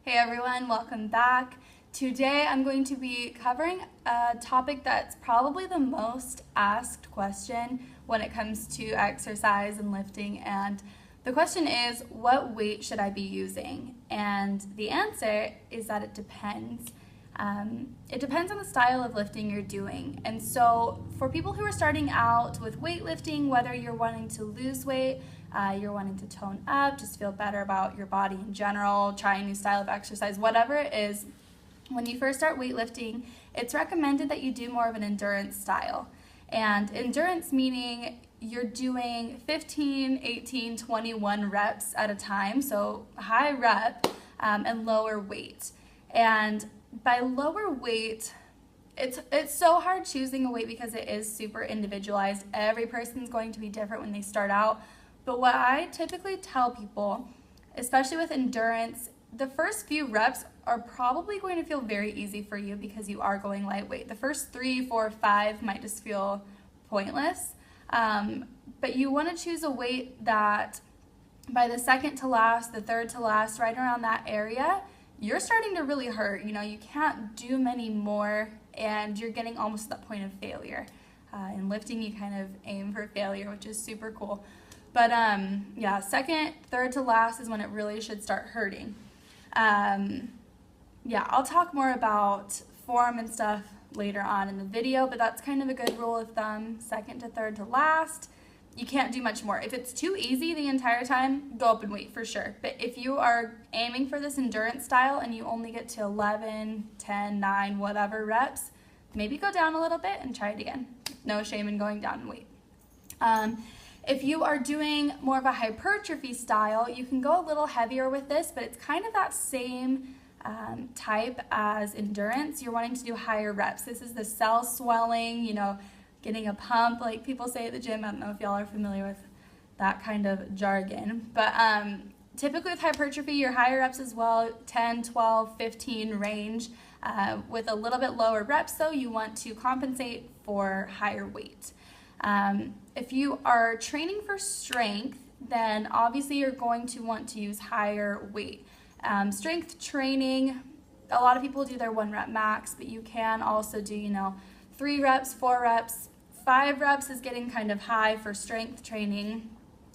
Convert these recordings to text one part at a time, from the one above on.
Hey everyone, welcome back. Today I'm going to be covering a topic that's probably the most asked question when it comes to exercise and lifting, and the question is, what weight should I be using? And the answer is that it depends. It depends on the style of lifting you're doing. And so for people who are starting out with weightlifting, whether you're wanting to lose weight, you're wanting to tone up, just feel better about your body in general, try a new style of exercise, whatever it is, when you first start weightlifting, it's recommended that you do more of an endurance style. And endurance meaning you're doing 15, 18, 21 reps at a time, so high rep and lower weight. And by lower weight, it's so hard choosing a weight because it is super individualized. Every person's going to be different when they start out. But what I typically tell people, especially with endurance, the first few reps are probably going to feel very easy for you because you are going lightweight. The first 3, 4, 5 might just feel pointless. But you want to choose a weight that by the second to last, the third to last, right around that area, you're starting to really hurt. You know, you can't do many more and you're getting almost to that point of failure. In lifting, you kind of aim for failure, which is super cool. But yeah, second, third to last is when it really should start hurting. Yeah, I'll talk more about form and stuff later on in the video, but that's kind of a good rule of thumb. Second to third to last. You can't do much more. If it's too easy the entire time, go up and weight for sure. But if you are aiming for this endurance style and you only get to 11, 10, 9, whatever reps, maybe go down a little bit and try it again. No shame in going down in weight. If you are doing more of a hypertrophy style, you can go a little heavier with this, but it's kind of that same type as endurance. You're wanting to do higher reps. This is the cell swelling, you know, getting a pump like people say at the gym. I don't know if y'all are familiar with that kind of jargon, but typically with hypertrophy, your higher reps as well, 10, 12, 15 range. With a little bit lower reps though, you want to compensate for higher weight. If you are training for strength, then obviously you're going to want to use higher weight. Strength training, a lot of people do their 1 rep max, but you can also do, 3 reps, 4 reps, 5 reps is getting kind of high for strength training.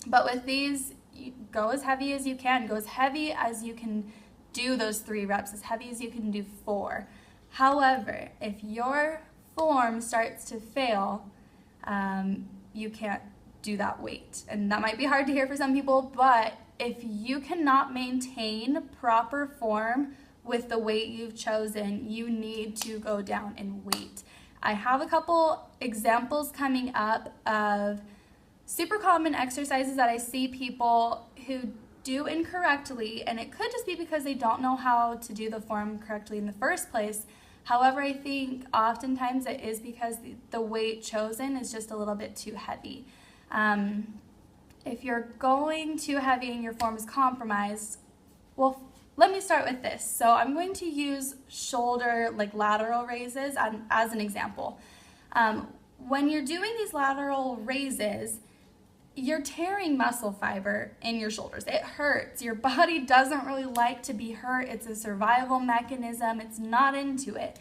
But with these, you go as heavy as you can, go as heavy as you can do those 3 reps, as heavy as you can do 4. However, if your form starts to fail, you can't do that weight. And that might be hard to hear for some people, but if you cannot maintain proper form with the weight you've chosen, you need to go down in weight. I have a couple examples coming up of super common exercises that I see people who do incorrectly, and it could just be because they don't know how to do the form correctly in the first place. However, I think oftentimes it is because the weight chosen is just a little bit too heavy. If you're going too heavy and your form is compromised, well, let me start with this. So I'm going to use shoulder, like lateral raises as an example. When you're doing these lateral raises, you're tearing muscle fiber in your shoulders. It hurts. Your body doesn't really like to be hurt. It's a survival mechanism. It's not into it.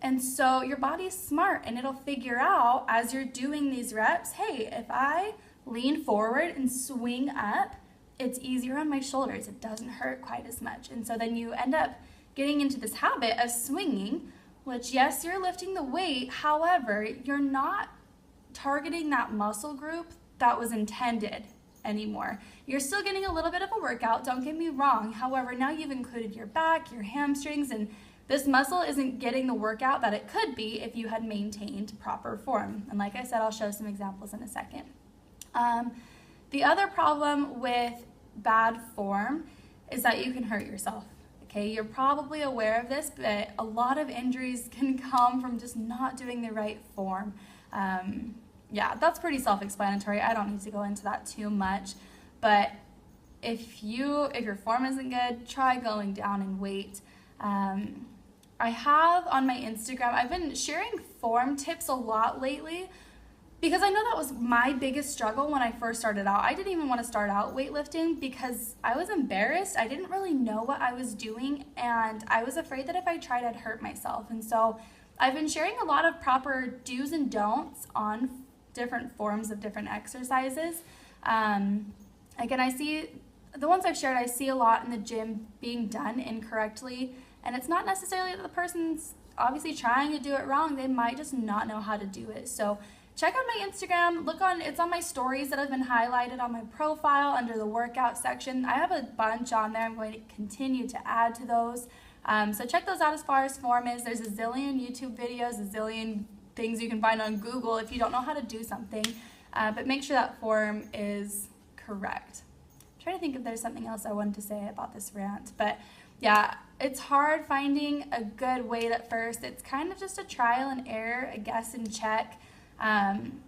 And so your body's smart and it'll figure out as you're doing these reps, hey, if I lean forward and swing up, it's easier on my shoulders. It doesn't hurt quite as much. And so then you end up getting into this habit of swinging, which yes, you're lifting the weight. However, you're not targeting that muscle group that was intended anymore. You're still getting a little bit of a workout, don't get me wrong. However, now you've included your back, your hamstrings, and this muscle isn't getting the workout that it could be if you had maintained proper form. And like I said, I'll show some examples in a second. The other problem with bad form is that you can hurt yourself. Okay, you're probably aware of this, but a lot of injuries can come from just not doing the right form. Yeah, that's pretty self-explanatory. I don't need to go into that too much, but if your form isn't good, try going down in weight. I have on my Instagram, I've been sharing form tips a lot lately, because I know that was my biggest struggle when I first started out. I didn't even want to start out weightlifting because I was embarrassed. I didn't really know what I was doing, and I was afraid that if I tried, I'd hurt myself. And so I've been sharing a lot of proper do's and don'ts on different forms of different exercises. Again, I see the ones I've shared, I see a lot in the gym being done incorrectly, and it's not necessarily that the person's obviously trying to do it wrong. They might just not know how to do it. So check out my Instagram, it's on my stories that have been highlighted on my profile under the workout section. I have a bunch on there. I'm going to continue to add to those. So check those out as far as form is. There's a zillion YouTube videos, a zillion things you can find on Google if you don't know how to do something. But make sure that form is correct. I'm trying to think if there's something else I wanted to say about this rant. But yeah, it's hard finding a good weight at first. It's kind of just a trial and error, a guess and check.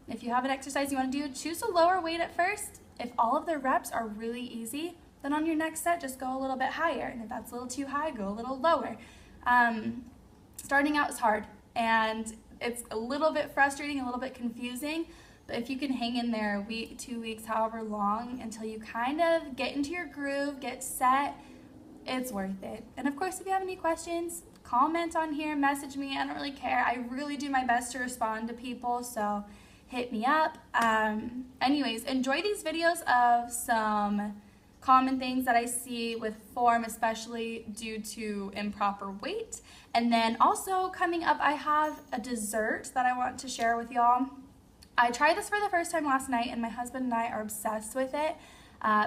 If you have an exercise you want to do, choose a lower weight at first. If all of the reps are really easy, then on your next set, just go a little bit higher. And if that's a little too high, go a little lower. Starting out is hard, and it's a little bit frustrating, a little bit confusing, but if you can hang in there a week, 2 weeks, however long, until you kind of get into your groove, get set, it's worth it. And of course, if you have any questions, comment on here, message me. I don't really care. I really do my best to respond to people, so hit me up. Anyways, enjoy these videos of some common things that I see with form, especially due to improper weight. And then also coming up, I have a dessert that I want to share with y'all. I tried this for the first time last night, and my husband and I are obsessed with it.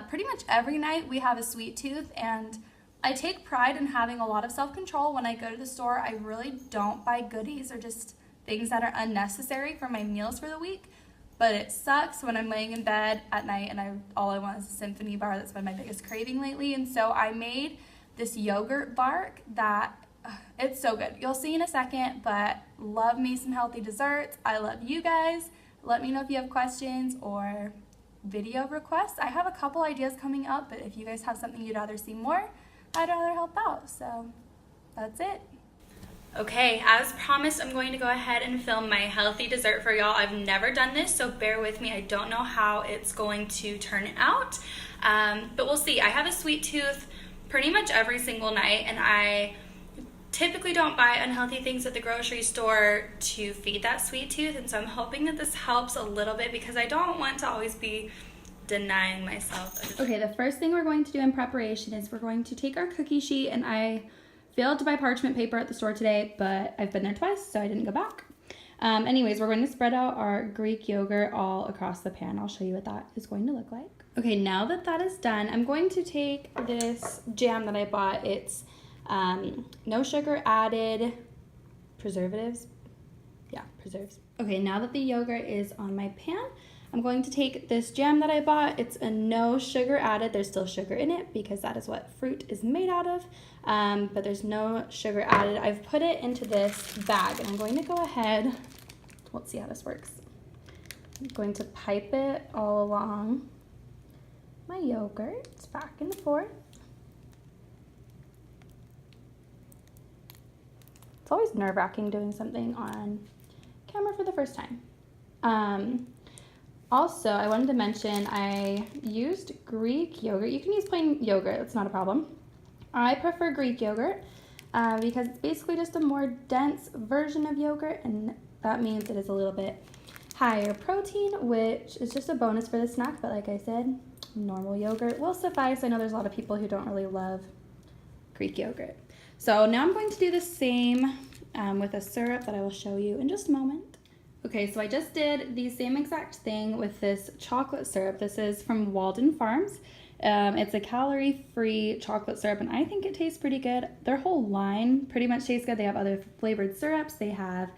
Pretty much every night we have a sweet tooth, and I take pride in having a lot of self-control. When I go to the store, I really don't buy goodies or just things that are unnecessary for my meals for the week. But it sucks when I'm laying in bed at night and all I want is a Symphony bar. That's been my biggest craving lately. And so I made this yogurt bark that it's so good. You'll see in a second, but love me some healthy desserts. I love you guys. Let me know if you have questions or video requests. I have a couple ideas coming up, but if you guys have something you'd rather see more, I'd rather help out. So that's it. Okay, as promised, I'm going to go ahead and film my healthy dessert for y'all. I've never done this, so bear with me. I don't know how it's going to turn out, but we'll see. I have a sweet tooth pretty much every single night, and I typically don't buy unhealthy things at the grocery store to feed that sweet tooth, and so I'm hoping that this helps a little bit because I don't want to always be denying myself. Okay, the first thing we're going to do in preparation is we're going to take our cookie sheet, and I failed to buy parchment paper at the store today, but I've been there twice, so I didn't go back. Anyways, we're going to spread out our Greek yogurt all across the pan. I'll show you what that is going to look like. Okay, now that that is done, I'm going to take this jam that I bought. It's no sugar added, preservatives. Yeah, preserves. Okay, now that the yogurt is on my pan, I'm going to take this jam that I bought. It's a no sugar added. There's still sugar in it because that is what fruit is made out of, but there's no sugar added. I've put it into this bag, and I'm going to go ahead, let's see how this works. I'm going to pipe it all along my yogurt. It's back and forth. It's always nerve-wracking doing something on camera for the first time. Also, I wanted to mention I used Greek yogurt. You can use plain yogurt, that's not a problem. I prefer Greek yogurt because it's basically just a more dense version of yogurt, and that means it is a little bit higher protein, which is just a bonus for the snack, but like I said, normal yogurt will suffice. I know there's a lot of people who don't really love Greek yogurt. So now I'm going to do the same with a syrup that I will show you in just a moment. Okay, so I just did the same exact thing with this chocolate syrup. This is from Walden Farms. It's a calorie-free chocolate syrup, and I think it tastes pretty good. Their whole line pretty much tastes good. They have other flavored syrups. They have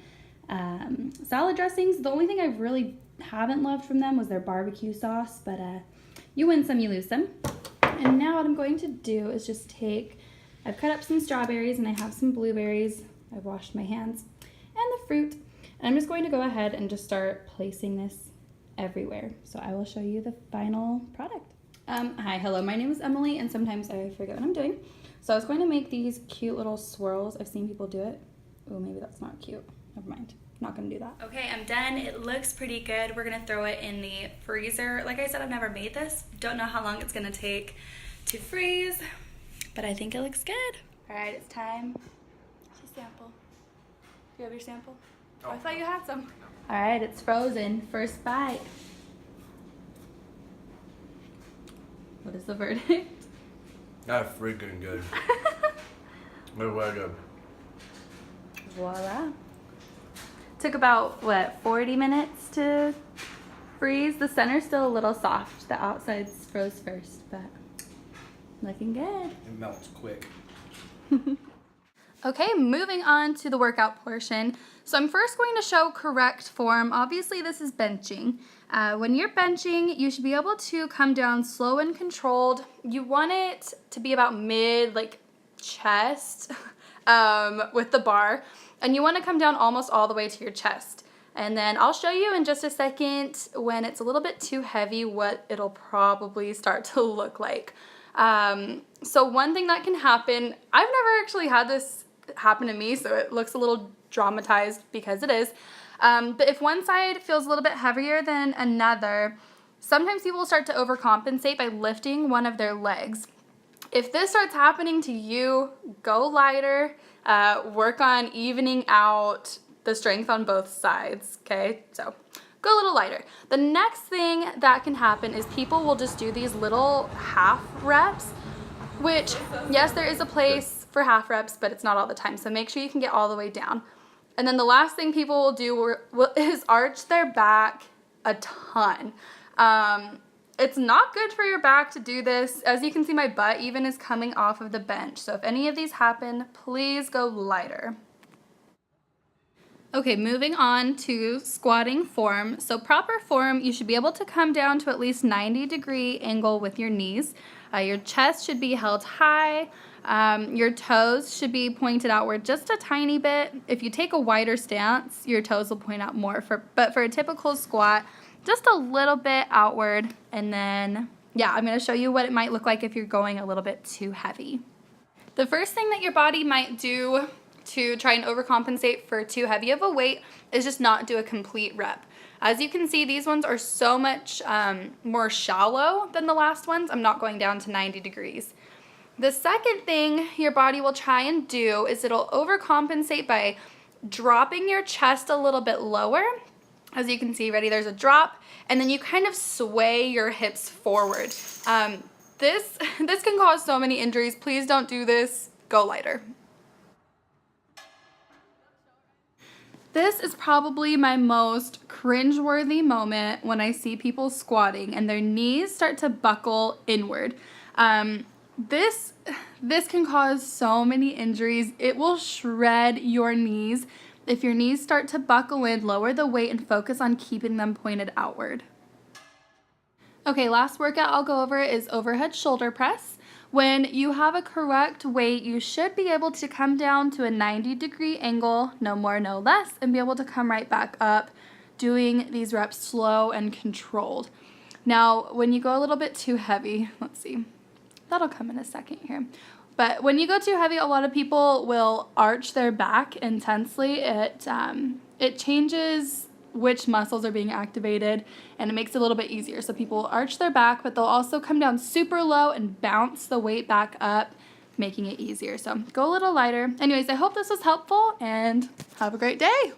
salad dressings. The only thing I really haven't loved from them was their barbecue sauce, but you win some, you lose some. And now what I'm going to do is just I've cut up some strawberries, and I have some blueberries. I've washed my hands, and the fruit. And I'm just going to go ahead and just start placing this everywhere. So I will show you the final product. Hi, hello, my name is Emily, and sometimes I forget what I'm doing. So I was going to make these cute little swirls. I've seen people do it. Oh, maybe that's not cute. Never mind. not gonna do that. Okay, I'm done. It looks pretty good. We're gonna throw it in the freezer. Like I said, I've never made this. Don't know how long it's gonna take to freeze, but I think it looks good. All right, it's time to sample. Do you have your sample? Oh, I thought you had some. All right, it's frozen. First bite. What is the verdict? That's freaking good. They're way good. Voila. Took about, what, 40 minutes to freeze? The center's still a little soft. The outside's froze first, but looking good. It melts quick. Okay, moving on to the workout portion. So I'm first going to show correct form. Obviously, this is benching. When you're benching, you should be able to come down slow and controlled. You want it to be about mid, like, chest with the bar. And you want to come down almost all the way to your chest. And then I'll show you in just a second when it's a little bit too heavy what it'll probably start to look like. So one thing that can happen, I've never actually had this happen to me, so it looks a little dramatized because it is. But if one side feels a little bit heavier than another, sometimes people will start to overcompensate by lifting one of their legs. If this starts happening to you, go lighter, work on evening out the strength on both sides, okay? So go a little lighter. The next thing that can happen is people will just do these little half reps, which, yes, there is a place for half reps, but it's not all the time. So make sure you can get all the way down. And then the last thing people will do is arch their back a ton. It's not good for your back to do this. As you can see, my butt even is coming off of the bench. So if any of these happen, please go lighter. Okay, moving on to squatting form. So proper form, you should be able to come down to at least 90-degree angle with your knees. Your chest should be held high. Your toes should be pointed outward just a tiny bit. If you take a wider stance, your toes will point out more. But for a typical squat, just a little bit outward. And then, yeah, I'm going to show you what it might look like if you're going a little bit too heavy. The first thing that your body might do to try and overcompensate for too heavy of a weight is just not do a complete rep. As you can see, these ones are so much more shallow than the last ones. I'm not going down to 90 degrees. The second thing your body will try and do is it'll overcompensate by dropping your chest a little bit lower. As you can see, ready, there's a drop, and then you kind of sway your hips forward. This can cause so many injuries. Please don't do this. Go lighter. This is probably my most cringeworthy moment when I see people squatting and their knees start to buckle inward. This can cause so many injuries. It will shred your knees. If your knees start to buckle in, lower the weight and focus on keeping them pointed outward. Okay, last workout I'll go over is overhead shoulder press. When you have a correct weight, you should be able to come down to a 90-degree angle, no more, no less, and be able to come right back up, doing these reps slow and controlled. Now, when you go a little bit too heavy, let's see, that'll come in a second here. But when you go too heavy, a lot of people will arch their back intensely. It changes which muscles are being activated, and it makes it a little bit easier. So people will arch their back, but they'll also come down super low and bounce the weight back up, making it easier. So go a little lighter. Anyways, I hope this was helpful, and have a great day.